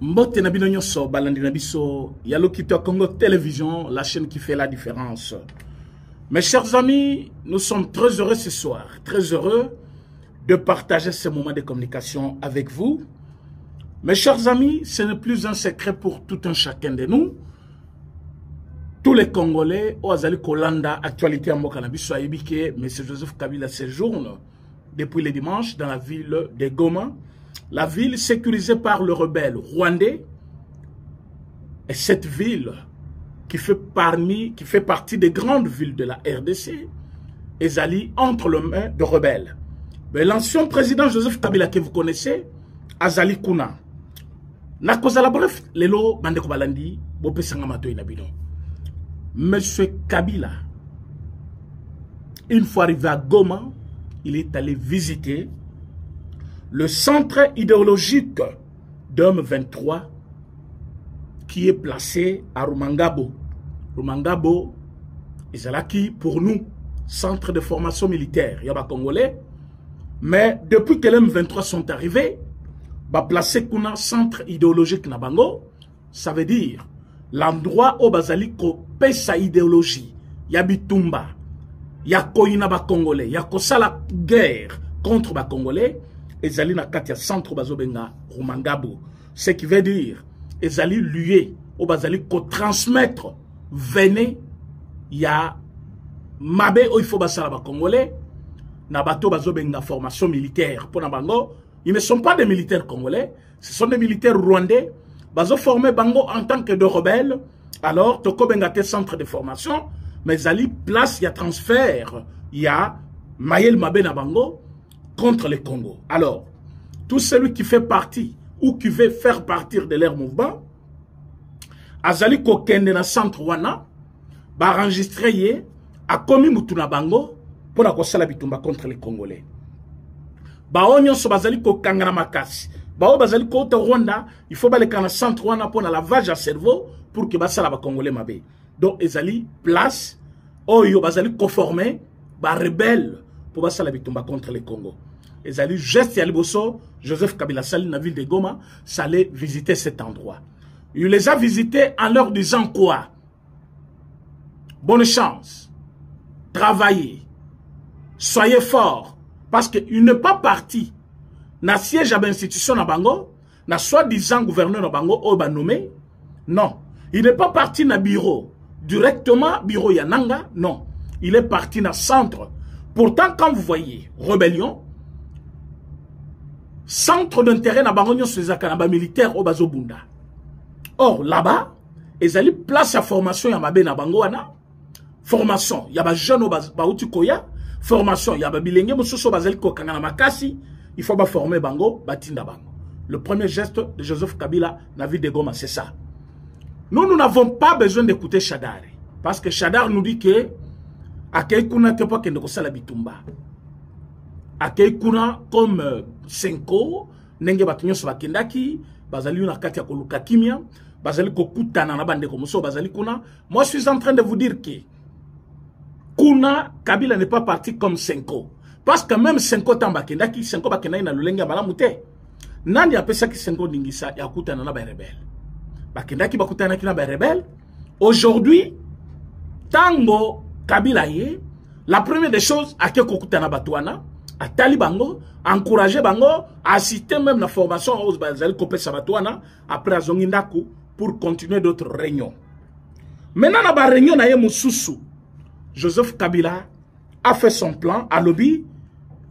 Mbote na bino nyonso balandi na biso Yalo Kito Congo Télévision, la chaîne qui fait la différence. Mes chers amis, nous sommes très heureux ce soir, très heureux de partager ce moment de communication avec vous. Mes chers amis, ce n'est plus un secret pour tout un chacun de nous. Tous les Congolais, au Azali Kolanda, actualité en Mokanabiso Aibike, M. Joseph Kabila séjourne depuis le dimanche dans la ville de Goma, la ville sécurisée par le rebelle rwandais. Et cette ville qui fait partie des grandes villes de la RDC, Ezali entre les mains de rebelles. Mais l'ancien président Joseph Kabila que vous connaissez, Azali Kuna. Nakozala bref, lelo bandeko balandi, bope sangamato inabino. Monsieur Kabila, une fois arrivé à Goma, il est allé visiter le centre idéologique d'Homme 23 qui est placé à Rumangabo. Rumangabo, Izalaki, pour nous, centre de formation militaire, Yaba Congolais. Mais depuis que les M23 sont arrivés, bah placé Kuna centre idéologique Nabango, ça veut dire l'endroit où Bazali ko sa idéologie, Yabitumba, Yakoina ba Congolais, Yakosala guerre contre ba Congolais, Ezali na katia centre bazobenga Rumangabo. Ce qui veut dire, Ezali lié, où Bazali ko transmettre, venez, ya mabe où il faut basala ba Congolais, na bato bazobenga formation militaire. Pour Nabango, ils ne sont pas des militaires congolais, ce sont des militaires rwandais. Bazo formé Bango en tant que de rebelles. Alors, Toko Bengate centre de formation, mais Zali place, il y a transfert, il y a Mayel Mabena Bango contre le Congo. Alors, tout celui qui fait partie ou qui veut faire partir de leur mouvement, Azali Kokende na centre wana, ba enregistré à Komi Mutuna Bango pour la Kosala Bitumba contre les Congolais. Ba onyon so bazali ko kangana makasi. Ba o bazali ko ta Rwanda, il faut ba le kana centre wana pour la lavage à cerveau pour que basala ba Congolais mabe. Donc ezali place oyo bazali ko former ba rebelle pour basala bitumba contre le Congo. Ezali geste ya liboso Joseph Kabila sali na ville de Goma, s'allait visiter cet endroit. Il les a visités en leur disant quoi? Bonne chance. Travaillez. Soyez forts. Parce qu'il n'est pas parti. Na siège à l'institution na Bango, na soi-disant gouverneur na Bango, ou ba nommé. Non. Il n'est pas parti na bureau. Directement, bureau Yananga. Non. Il est parti na centre. Pourtant, quand vous voyez, rébellion, centre d'intérêt na Bango, sur les akanaba militaires au Bazobunda. Or, là-bas, ils allaient place à formation Yamabe na Bango, wana. Formation. Yaba jeune au Bautikoya. Formation, il y a Babilenge, Moussoso Bazelko Kangana Makasi, il faut former Bango, Batinda Bango. Le premier geste de Joseph Kabila, la ville de Goma, c'est ça. Nous n'avons pas besoin d'écouter Chadar. Parce que Chadar nous dit que, à Keikuna Tepa Kendokosala Bitumba, à Keikuna comme Senko, Nenge Batunyo Sobakendaki, Bazali na Katia Koluka Kimia, Bazali Kokutana na Bande Komoso, Bazali Kuna. Moi, je suis en train de vous dire que, Kuna, Kabila n'est pas parti comme Senko. Parce que même Senko Tambakendaki, Senko Bakenda na Lulenga Balamute. Nandi a ça qui Senko Dingisa, Yakuta Nana Rebelle. Bakendaki Bakutana Kina Rebelle. Aujourd'hui, Tango Kabila ye, la première des choses, à Kekokutana Batouana, à Talibango, encourager Bango, assister même la formation aux Bazali Kopé Sabatouana, après Azongindaku, pour continuer d'autres réunions. Maintenant, na ba réunion na ye Moussoussou. Joseph Kabila a fait son plan à lobby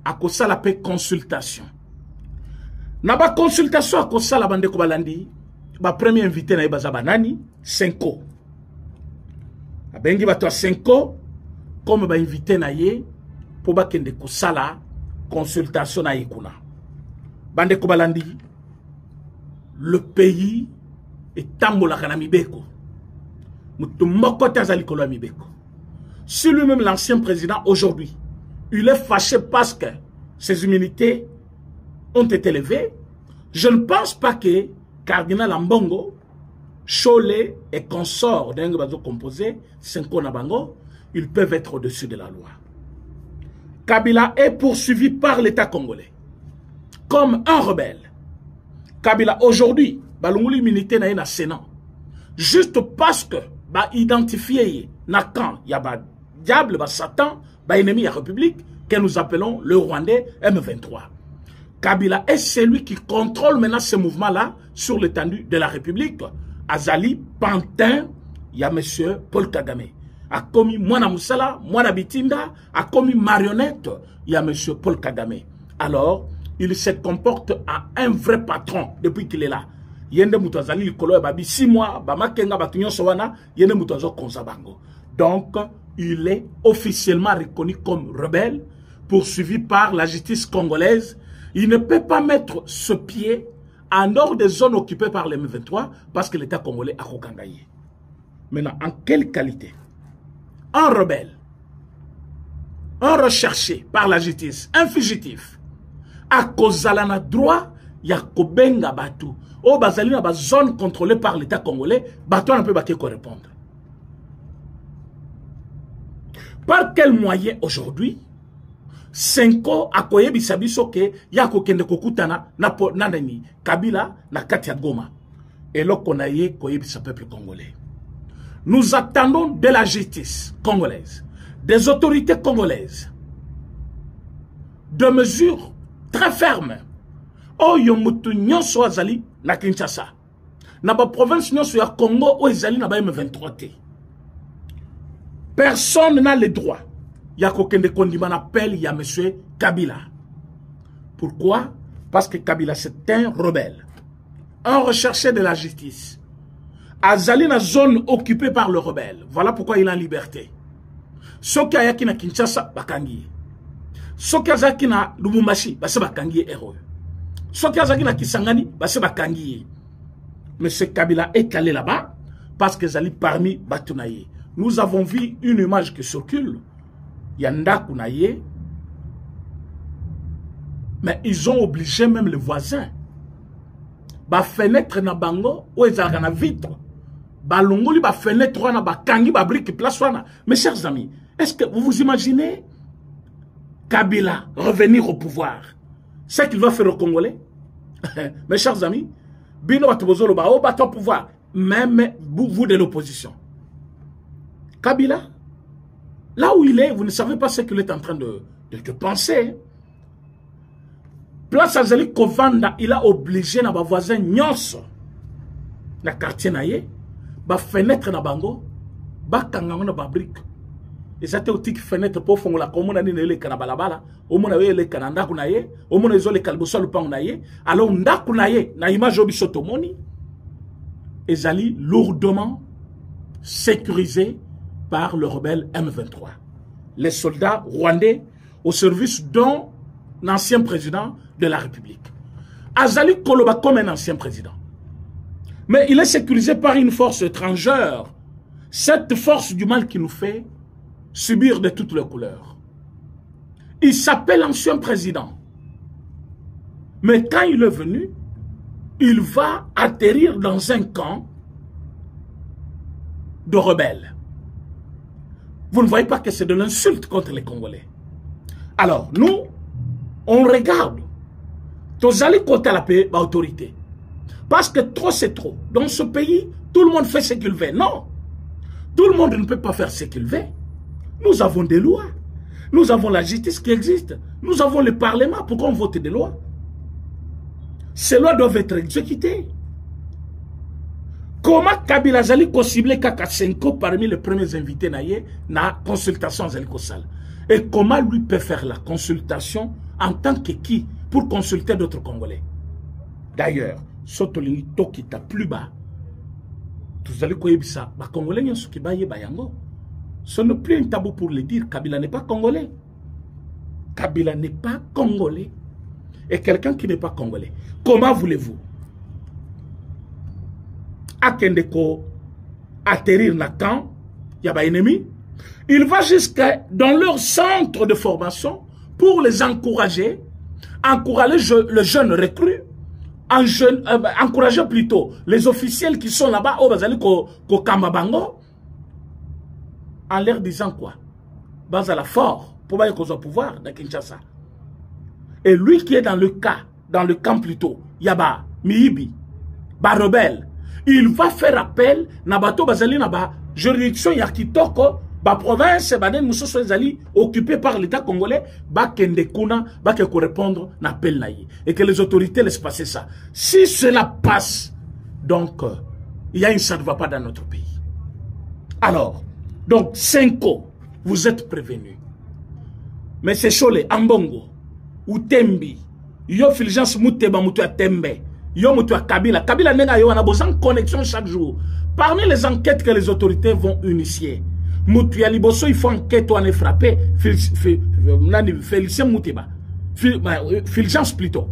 à Kosa la paix consultation. Naba consultation à Kosa la bande Kobalandi, ba premier invité na Ibaza Banani, Senko. Abengi bato Senko, comme ba invité na ye, pour ba kende Kosa la consultation na Yekuna. Bande Kobalandi, le pays est tambola kanamibeko. Mutumoko tazali kolomibeko. Si lui-même, l'ancien président, aujourd'hui, il est fâché parce que ses humilités ont été levées, je ne pense pas que Cardinal Ambongo, Cholet et consorts d'un bateau composé, Senko Nabango, ils peuvent être au-dessus de la loi. Kabila est poursuivi par l'État congolais comme un rebelle. Kabila, aujourd'hui, balongoli immunité na Sénat. Juste parce que ba identifié na camp ya ba diable ba Satan ba ennemi à République que nous appelons le Rwandais M23. Kabila est celui qui contrôle maintenant ce mouvement-là sur l'étendue de la République. Azali Pantin, il y a monsieur Paul Kagame. A commis Mwana Moussala, Mwana Bitinda, a commis marionnette, il y a monsieur Paul Kagame. Alors, il se comporte à un vrai patron depuis qu'il est là. Yende Moutazali, il kolo babi 6 mois, Bamakenga Batunyon Sowana, Yende Moutazo Konzabango. Donc, il est officiellement reconnu comme rebelle, poursuivi par la justice congolaise. Il ne peut pas mettre ce pied en dehors des zones occupées par les M23 parce que l'État congolais a Kokangaye. Maintenant, en quelle qualité? Un rebelle, un recherché par la justice, un fugitif, à cause de la droit, il y a Kobenga Batu. Au Bazali, dans la zone contrôlée par l'État congolais, Batu ne peut pas répondre. Par quel moyen aujourd'hui? Senko akoye bisabiso ke ya kokende kokutana na nani Kabila na kati ya Goma. Et là qu'on a yé koye bisa peuple congolais. Nous attendons de la justice congolaise, des autorités congolaises, de mesures très fermes. Oh yomutu nyonso azali na Kinshasa. Na ba province nyonso ya Congo o ezali na ba M23 te. Personne n'a le droit. Il y a kokende kondima appelle, il y a monsieur Kabila. Pourquoi? Parce que Kabila c'est un rebelle, un recherché de la justice. Azali na zone occupée par le rebelle. Voilà pourquoi il est en liberté. Soki ayaki na Kinshasa bakangi. Soki azaki na Lubumbashi base bakangi héros. Soki azaki na Kisangani base bakangi. Monsieur Kabila est allé là-bas parce que Zali parmi Batunaye. Nous avons vu une image qui circule. Yanda Kounaye. Mais ils ont obligé même les voisins. Ba fenêtre na bango ou ezalaka na vitre. Ba longoli ba fenêtre wana ba kangi ba brique place wana. Mes chers amis, est-ce que vous vous imaginez Kabila revenir au pouvoir? C'est qu'il va faire au Congolais? Mes chers amis, bino batobozolo ba o bato au pouvoir, même vous de l'opposition. Kabila, là où il est, vous ne savez pas ce qu'il est en train de penser. Place Azali Kovanda, il a obligé na ba voisin nyonso na quartier na ye, ba fenêtre na bango, ba kanganga na ba brique. Et ça te outil fenêtre pour fongola comme on a dit le kana balabala, au mona le kana ndaku na ye, au mona zo le kalboso le pang na ye, alors ndaku na ye na image obisoto moni. Ezali lourdement sécurisé par le rebelle M23. Les soldats rwandais au service d'un ancien président de la République. Azali Koloba comme un ancien président. Mais il est sécurisé par une force étrangère. Cette force du mal qui nous fait subir de toutes les couleurs. Il s'appelle ancien président. Mais quand il est venu, il va atterrir dans un camp de rebelles. Vous ne voyez pas que c'est de l'insulte contre les Congolais. Alors, nous, on regarde. Tozali côté la paix, l'autorité. Parce que trop, c'est trop. Dans ce pays, tout le monde fait ce qu'il veut. Non. Tout le monde ne peut pas faire ce qu'il veut. Nous avons des lois. Nous avons la justice qui existe. Nous avons le Parlement. Pourquoi on vote des lois? Ces lois doivent être exécutées. Comment Kabila Zali ko ciblé Kakasenko parmi les premiers invités na na consultation Zali Kosal? Et comment lui peut faire la consultation en tant que qui pour consulter d'autres Congolais? D'ailleurs, Sotolingi Tokita plus bas, tous allez koyebisa, ba Congolais nyosu ki ba yeba yango. Ce n'est plus un tabou pour le dire. Kabila n'est pas Congolais. Kabila n'est pas Congolais. Et quelqu'un qui n'est pas Congolais, comment voulez-vous Akendeko atterrir na camp, y a pas ennemi. Il va jusqu'à dans leur centre de formation pour les encourager, encourager le jeune recrue, encourager plutôt les officiels qui sont là-bas au Bazali ko Kamabango, en leur disant quoi? Bazala fort pour pas qu'on soit au pouvoir dans Kinshasa. Et lui qui est dans le camp plutôt, Yaba Miibi, ba rebelle. Il va faire appel na bato bazali na ba juridiction ya kitoko ba province baden musoso ezali occupé par l'état congolais ba kende kuna ba ke répondre na appel na yi et que les autorités laissent passer ça. Si cela passe, donc il y a une ça ne va pas dans notre pays. Alors, donc Senko, vous êtes prévenus. Mais c'est Chole, Ambongo, ou Tembi, yo Fulgence Mouteba Moutua Tembe, yo Moutua Kabila. Kabila n'a yo, on a besoin de connexion chaque jour. Parmi les enquêtes que les autorités vont initier, Moutua Liboso, il faut enquête, on est frappé, Félicien Mouteba, Fulgence plutôt,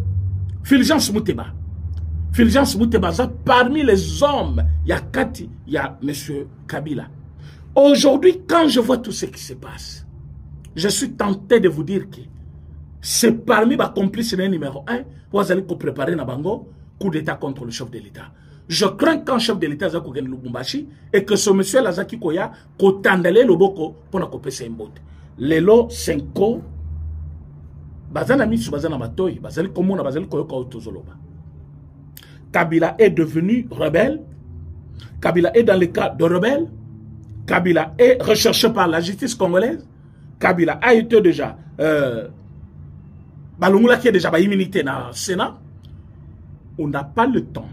Fulgence Mouteba. Fulgence Mouteba, parmi les hommes, il y a Kati, il y a M. Kabila. Aujourd'hui, quand je vois tout ce qui se passe, je suis tenté de vous dire que c'est parmi les complices numéro 1, vous allez préparer Nabango, coup d'État contre le chef de l'État. Je crains qu'un chef de l'État Zako Gen Lubumbashi et que ce monsieur Lazaki Koya, kotandale loboko pour na kopesa imbote. Lelo Senko, bazana mitsu bazana matoyi, bazali komona bazali koyoka otozoloba. Kabila est devenu rebelle. Kabila est dans le cas de rebelle. Kabila est recherché par la justice congolaise. Kabila a été déjà Balungula qui est déjà immunité dans le Sénat. On n'a pas le temps.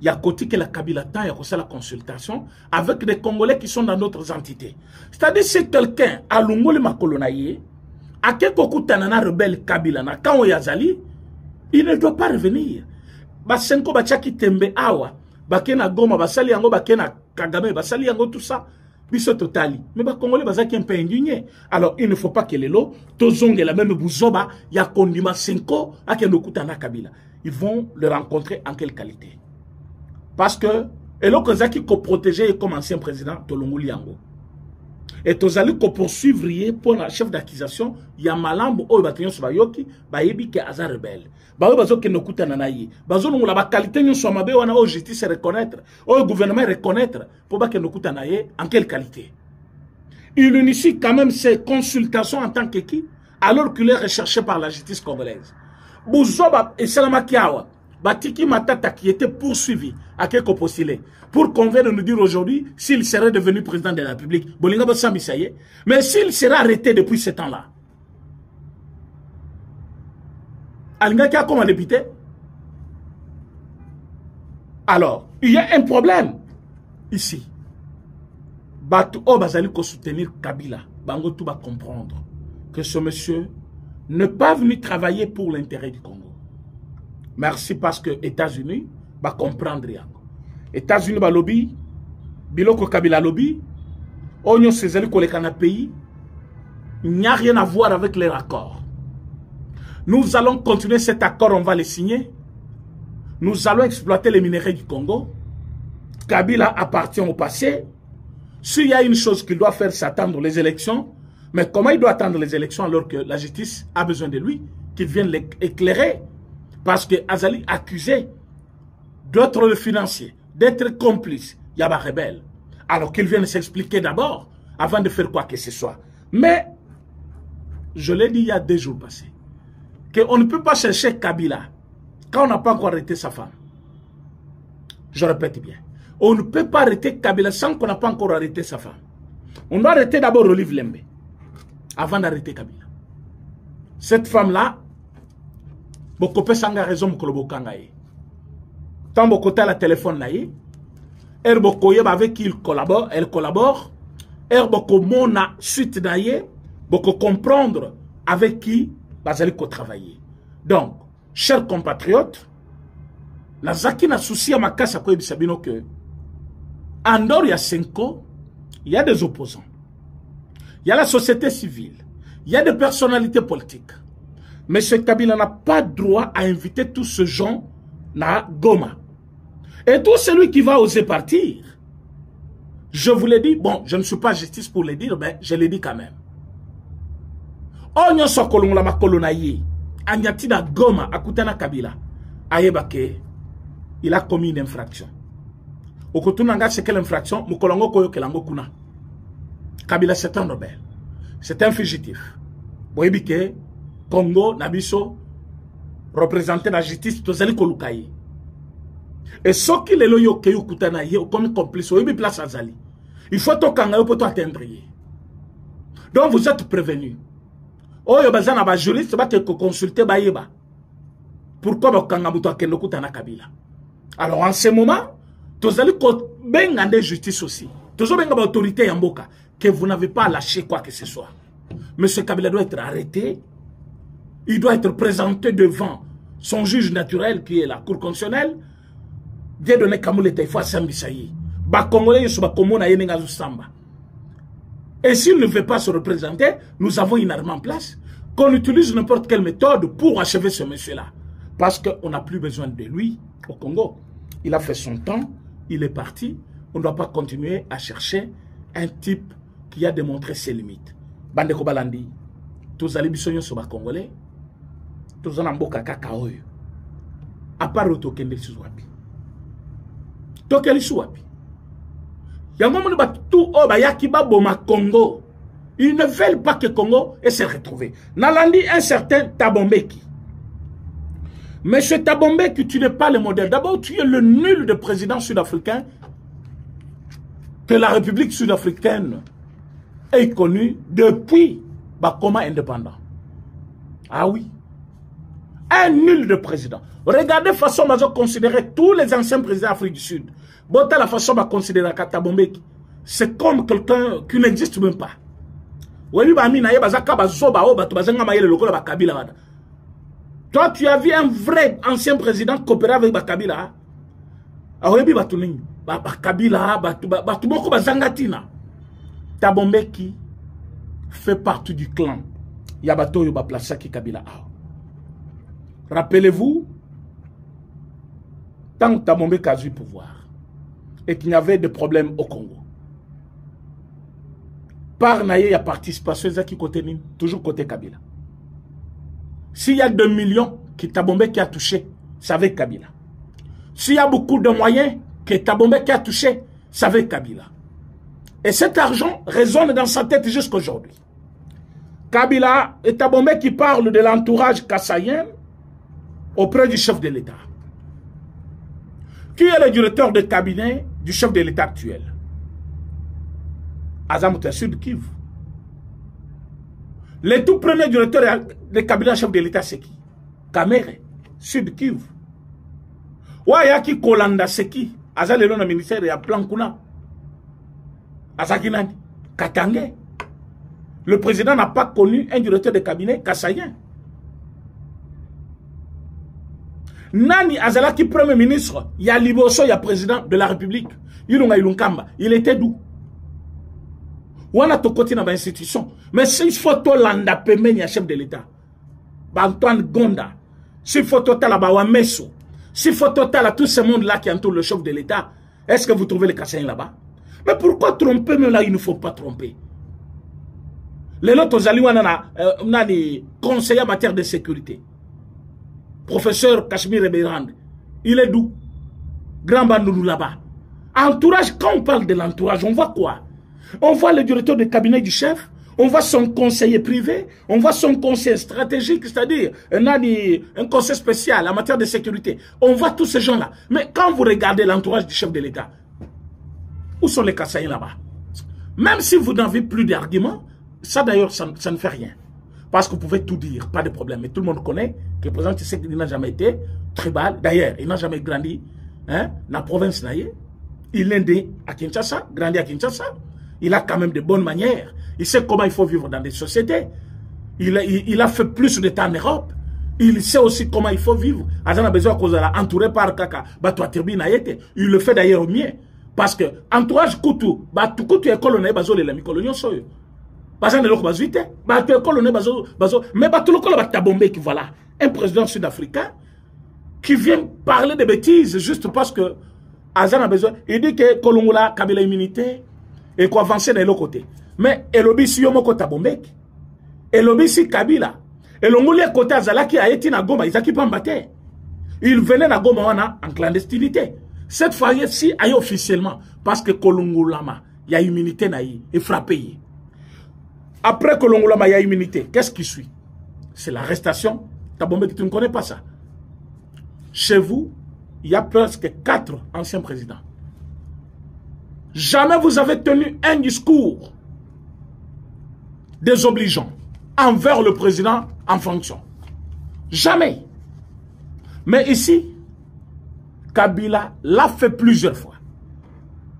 Il y a côté que la Kabila temps, il y a la consultation avec des Congolais qui sont dans d'autres entités. C'est-à-dire si quelqu'un a l'ungole makolonaye, à quel tanana rebelle Kabila na quand yazali, il ne doit pas revenir. Basenko bachaki tembe awa, bakena Goma, basali yango bakena Kagame, basali yango tout ça. Biso totali. Mais les Congolais bazaki un peu indignés. Alors, il ne faut pas que les lots, tozonge la même bouzoba, ya kondima Senko, à Kenokutana Kabila. Ils vont le rencontrer en quelle qualité? Parce que, et l'autre qui ko protéger comme ancien président Tolongo Liango. Et tozali ko poursuivre pour la chef d'accusation, ya malambo o batenyo sobayoki, ba yebi ke azar rebelle. Ba we bazo Kenokutana na yi. Bazo nungu la ba qualité nyo somabe wana o justice reconnaître, o gouvernement reconnaître, pour ba Kenokutana ye en quelle qualité? Il initie quand même ses consultations en tant qu'équipe, alors qu'il est recherché par la justice congolaise. Bouzoba et Salamakiawa, Batiki Matata qui était poursuivi à quelque postulé pour qu'on vienne nous dire aujourd'hui s'il serait devenu président de la République. Mais s'il serait arrêté depuis ce temps-là, Alinga qui a comme député. Alors, il y a un problème ici. Batu Obazali ko soutenir Kabila. Bango tout va comprendre que ce monsieur n'est pas venu travailler pour l'intérêt du Congo. Merci parce que États-Unis va comprendre rien. États-Unis va lobby, Biloko Kabila lobby, Onyo Cézali Kolekana pays, il n'y a rien à voir avec les accords. Nous allons continuer cet accord, on va le signer. Nous allons exploiter les minéraux du Congo. Kabila appartient au passé. S'il y a une chose qu'il doit faire, c'est attendre les élections. Mais comment il doit attendre les élections alors que la justice a besoin de lui, qu'il vienne l'éclairer? Parce que Azali accusé d'être le financier, d'être complice, il y a un rebelle. Alors qu'il vienne s'expliquer d'abord, avant de faire quoi que ce soit. Mais, je l'ai dit il y a 2 jours passés, qu'on ne peut pas chercher Kabila quand on n'a pas encore arrêté sa femme. Je répète bien. On ne peut pas arrêter Kabila sans qu'on n'a pas encore arrêté sa femme. On doit arrêter d'abord Olive Lembe avant d'arrêter Kabila. Cette femme-là, beaucoup de gens ont raison de le tant beaucoup de la téléphone là, elle beaucoup avec qui elle collabore, elle beaucoup mon suite d'ailleurs, beaucoup comprendre avec qui elle allait travailler. Donc, chers compatriotes, la zaki na souci à ma casse à quoi bisabino que en dehors il y a Senko, il y a des opposants, il y a la société civile, il y a des personnalités politiques. Mais M. Kabila n'a pas droit à inviter tous ces gens à Goma. Et tout celui qui va oser partir, je vous l'ai dit, bon, je ne suis pas justice pour le dire, mais je l'ai dit quand même. Onyo sokolong la makolonaye, anyati na Goma, akutana Kabila, ayebake, il a commis une infraction. Okotunanga, c'est quelle infraction? Mukolongo koyo kelango kuna. Kabila, c'est un rebelle. C'est un fugitif. Boyebike, Congo, Nabiso, représenté la justice, Tozali Kolukaye. Et ce qui est là, comme complice, place à Zali. Il faut que tu atteindre. Donc vous êtes prévenus. Oh, il y a un juriste qui va consulter. Pourquoi vous avez Kabila? Alors en ce moment, vous allez faire justice aussi. Vous avez une autorité que vous n'avez pas lâché quoi que ce soit. Monsieur Kabila doit être arrêté. Il doit être présenté devant son juge naturel qui est la Cour constitutionnelle. Dieu donné Kamouleta, il faut Sambisayi. Et s'il ne veut pas se représenter, nous avons une arme en place. Qu'on utilise n'importe quelle méthode pour achever ce monsieur-là. Parce qu'on n'a plus besoin de lui au Congo. Il a fait son temps, il est parti. On ne doit pas continuer à chercher un type qui a démontré ses limites. Bande Kobalandi, tous les bisognos sur les Congolais, tous les Mboka Kakao. À part le token de Suwapi. Token de Suwapi. Yangomoni tout o bayakiba boma Congo. Ils ne veulent pas que Congo se retrouve. Nalandi un certain Tabombeki. Monsieur Tabombeki, tu n'es pas le modèle. D'abord, tu es le nul de président sud-africain que la République sud-africaine ait connu depuis Bakoma indépendant. Ah oui. Un nul de président. Regardez la façon dont on considérer tous les anciens présidents d'Afrique du Sud. Bon, la façon dont on considérer Tabombeki, c'est comme quelqu'un qui n'existe même pas. Toi, tu as vu un vrai ancien président coopérer avec Bakabila. Tabombeki fait partie du clan. Yabato Yoba Plasaki Kabila. Rappelez-vous, tant que Tabombeki a eu pouvoir et qu'il y avait des problèmes au Congo, par Naye, il y a participation qui côté Nim, toujours côté Kabila. S'il y a 2 millions que Tabombeki a touché, c'est avec Kabila. S'il y a beaucoup de moyens que Tabombeki a touché, c'est avec Kabila. Et cet argent résonne dans sa tête jusqu'à aujourd'hui. Kabila et Tabombeki parlent de l'entourage kassaïen auprès du chef de l'État. Qui est le directeur de cabinet du chef de l'État actuel? Azamouta Sud Kivu. Le tout premier directeur de cabinet chef de l'État, c'est qui? Kamere, Sud Kivu. Wayaki Kolanda, c'est qui? Azalelo na ministère ya Plankuna. Azakinani, Katangé. Le président n'a pas connu un directeur de cabinet kassaïen. Nani Azalaki premier ministre, il y a Liboso, il y a président de la République. Ilunga Ilunkamba, il était d'où? Wana to côté dans l'institution. Mais si photo landa pemenya chef de l'État. Antoine Gonda. Si photo tala Bawameso. Si photo tala tout ce monde là qui entoure le chef de l'État. Est-ce que vous trouvez les Kassaïens là-bas? Mais pourquoi tromper? Mais là, il ne faut pas tromper. Les autres on a des conseillers en matière de sécurité. Professeur Kashmir Eberand. Il est d'où? Grand Bandoulou là-bas. Entourage, quand on parle de l'entourage, on voit quoi? On voit le directeur de cabinet du chef, on voit son conseiller privé, on voit son conseiller stratégique, c'est-à-dire un conseil spécial en matière de sécurité. On voit tous ces gens-là. Mais quand vous regardez l'entourage du chef de l'État, où sont les Kassaïens là-bas? Même si vous n'avez plus d'arguments, ça d'ailleurs, ça ne fait rien. Parce que vous pouvez tout dire, pas de problème. Mais tout le monde connaît que le président Tshisekedi n'a jamais été tribal. D'ailleurs, il n'a jamais grandi dans la province naïe. Il est né à Kinshasa, grandi à Kinshasa. Il a quand même de bonnes manières. Il sait comment il faut vivre dans des sociétés. Il a fait plus de temps en Europe. Il sait aussi comment il faut vivre. Il a besoin qu'on soit entouré par Kaka. Il le fait d'ailleurs au mieux. Parce que entourage Koutou, Koutou est coloné, bazo les coloniaux soyo. Parce que l'autre vite, est coloné, bazo, mais tout le colo Tabombeki, voilà. Un président sud-africain qui vient parler de bêtises juste parce que Azan a besoin. Il dit que Kolongola, Kabila immunité. Et qu'on avance de l'autre côté. Mais Elobi si Yomoko Tabombeki. Elobi si Kabila. Et le moulin côté Azala qui a été na Goma, ils ont batté. Il venait na Goma en clandestinité. Cette fois-ci, aille officiellement. Parce que Kolongolama, il y a immunité naïe. Il frappé. Après Kolongolama, il y a immunité. Qu'est-ce qui suit? C'est l'arrestation. Tabombeki, tu ne connais pas ça. Chez vous, il y a presque 4 anciens présidents. Jamais vous avez tenu un discours désobligeant envers le président en fonction. Jamais. Mais ici, Kabila l'a fait plusieurs fois.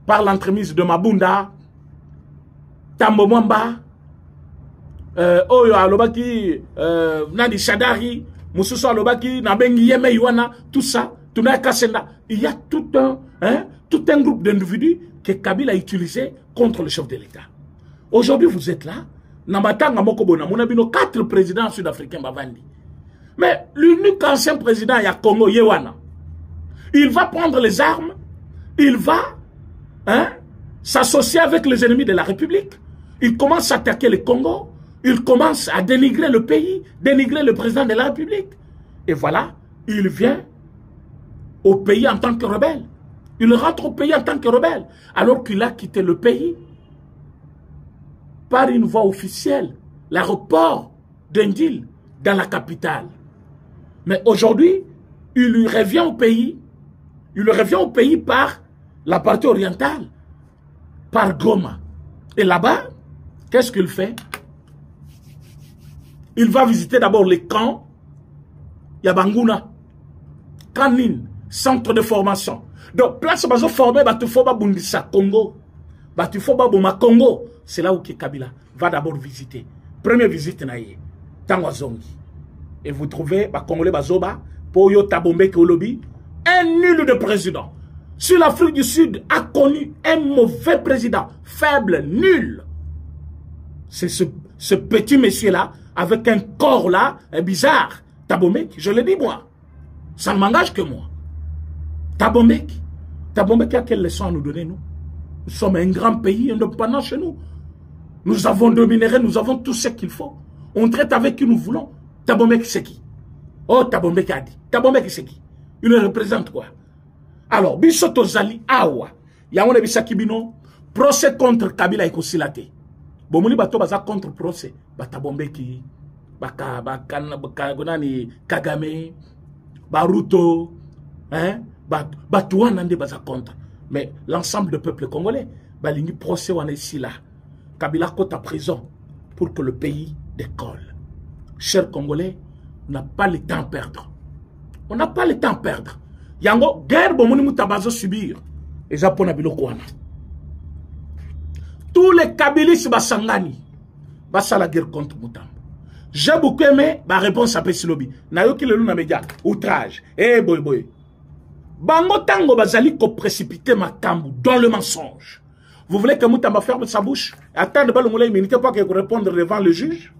Par l'entremise de Mabunda, Tambo Mwamba, Oyo Alobaki, Nadi Shadari, Moussousou Alobaki, Nabengi Yeme Yuana, tout ça, Tunaya Kassenda. Il y a tout un groupe d'individus que Kabila a utilisé contre le chef de l'État. Aujourd'hui, vous êtes là, Namatanga Mokobona, Mounabino, 4 présidents sud-africains Bavandi. Mais l'unique ancien président, il y a Congo, Yewana. Il va prendre les armes, il va s'associer avec les ennemis de la République. Il commence à attaquer le Congo, il commence à dénigrer le pays, dénigrer le président de la République. Et voilà, il vient au pays en tant que rebelle. Il rentre au pays en tant que rebelle, alors qu'il a quitté le pays par une voie officielle, l'aéroport d'Indil, dans la capitale. Mais aujourd'hui, il lui revient au pays. Il revient au pays par la partie orientale, par Goma. Et là-bas, qu'est-ce qu'il fait? Il va visiter d'abord les camps, Yabanguna, Kanin, centre de formation. Donc, place où formé, Batufoba Bundisa Congo, Batufoba Buma Congo. C'est là où Kabila va d'abord visiter. Première visite, naïe, Tangwazongi. Et vous trouvez, Congolais Bazoba, Poyo Tabombe Kolobi, un nul de président. Si l'Afrique du Sud a connu un mauvais président, faible, nul, c'est ce petit monsieur-là, avec un corps là, bizarre, Tabombeki, je le dis moi. Ça ne m'engage que moi. Tabombeki. Tabombeki a quelle leçon à nous donner, nous? Nous sommes un grand pays indépendant chez nous. Nous avons de minéraux, nous avons tout ce qu'il faut. On traite avec qui nous voulons. Tabombeki c'est qui? Oh, Tabombeki a dit. Tabombeki c'est qui? Il représente quoi? Alors, Bisoto Zali Awa, Yamone Bisakibino, procès contre Kabila et Kosilate. Bomoni Bato Baza contre procès. Batabombeki, Bakagonani, Kagame, Baruto, Batouanande Baza contre. Mais l'ensemble du peuple congolais, Balingi procès on est ici là. Kabila côte à prison pour que le pays décolle. Chers Congolais, on n'a pas le temps à perdre. On n'a pas le temps à perdre. Yango, guerre, bon, nous tabazo subir. Et Japon a bilokouana. Tous les Kabilis basangani, basa la guerre contre Moutam. J'ai beaucoup aimé ma réponse à Pessilobi. Nayoki le luna média, outrage. Eh boy boy. Bango tango bazali ko précipiter ma kambu dans le mensonge. Vous voulez que Moutamba ferme sa bouche? Attends de balongoula immunité pour qu'il réponde devant le juge?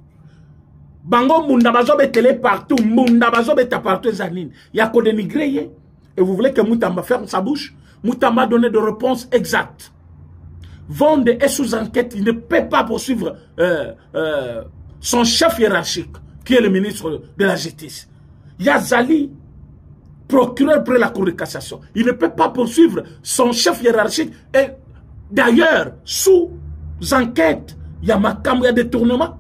Bango Moundabazo betele partout, Moundabazo beta partout zanine. Il y a qu'au dénigrer. Et vous voulez que Moutamba ferme sa bouche? Moutamba donne des réponses exactes. Vonde est sous enquête, il ne peut pas poursuivre son chef hiérarchique, qui est le ministre de la Justice. Yazali, procureur près la Cour de cassation. Il ne peut pas poursuivre son chef hiérarchique. Et d'ailleurs, sous enquête, il y a Makam, il y a détournement.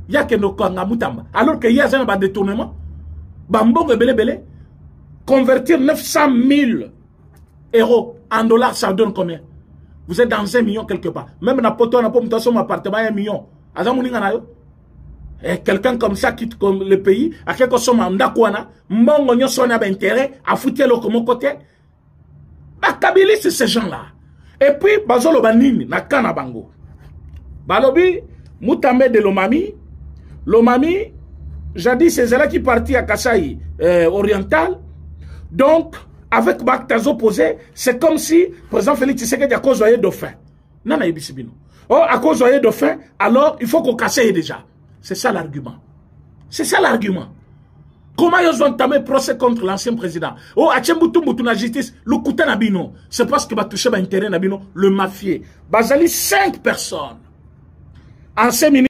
Il y a que nos Mutamba. Alors qu'il y a un détournement, Bambong Bele, convertir 900 000 euros en dollars, ça donne combien? Vous êtes dans 1 million quelque part. Même dans Poto, on a pas son appartement 1 million. Et quelqu'un comme ça quitte le pays, à quelque chose, Ndakwana, Mbongo Nyon son intérêt, à foutre le comme côté. Kabili, c'est ces gens-là. Et puis, Bazolo Banini, na Kanabango. Balobi, Moutamé de Lomami, Lomami, jadis, c'est là qui partit à Kasaï oriental. Donc, avec Baktazo posé, c'est comme si, président Félix Tshisekedi a cause de dauphin. Non, non, Ibisibino. Oh, à cause de dauphin, alors il faut qu'on casse déjà. C'est ça l'argument. C'est ça l'argument. Comment ils ont entamé procès contre l'ancien président? Oh, Achembutu Mutuna justice, le Kouta Nabino. C'est parce que va toucher l'intérêt Nabino, le mafieux. Bazali 5 personnes. Ancien ministre.